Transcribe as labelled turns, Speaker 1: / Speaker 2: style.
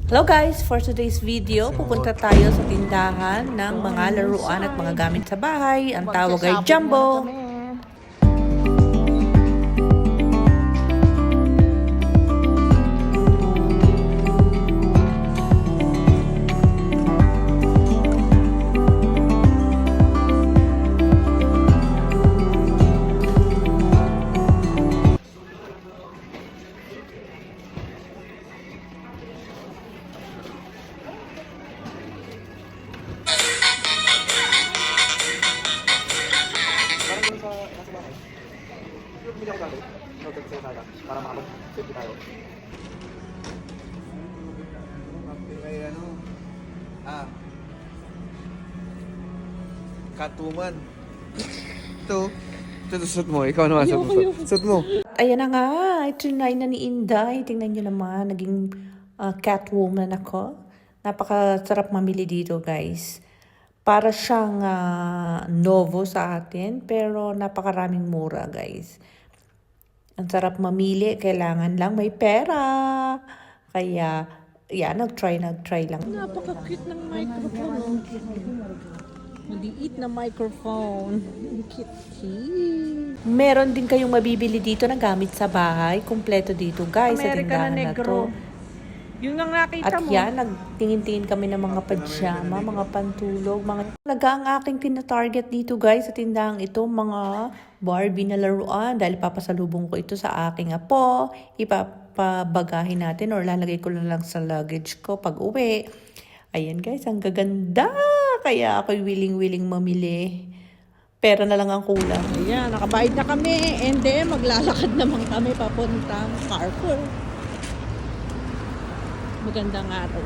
Speaker 1: Hello guys! For today's video, pupunta tayo sa tindahan ng mga laruan at mga gamit sa bahay. Ang tawag ay Jumbo.
Speaker 2: Bili ako dati. Noted sa sana para makapag-safety tayo.
Speaker 3: May katuman. Ito suot mo. Ikaw naman suot mo.
Speaker 1: Ayan na nga, trinay na ni Inday. Tingnan nyo naman, naging catwoman ako. Napakasarap mamili dito guys. Para siyang novo sa atin, pero napakaraming mura guys. Ang sarap mamili, kailangan lang may pera. Kaya, yan, nag-try lang. Napaka-cute ng microphone. Maliit na microphone. Cute. Meron din kayong mabibili dito na gamit sa bahay. Kumpleto dito guys, sa tindahan na to.
Speaker 4: Yun ang nakita
Speaker 1: At
Speaker 4: mo.
Speaker 1: yan, nagtingin-tingin kami ng mga pajama, mga pantulog, mga... Talaga ang aking tina-target dito guys sa tindahang ito, mga Barbie na laruan. Dahil papasalubong ko ito sa aking apo, ipapabagahin natin or lalagay ko lang sa luggage ko pag uwi. Ayan guys, ang gaganda. Kaya ako'y willing mamili. Pera na lang ang kulang.
Speaker 4: Ayan, nakabayad na kami. And then, maglalakad naman kami papuntang Carrefour. Magandang araw.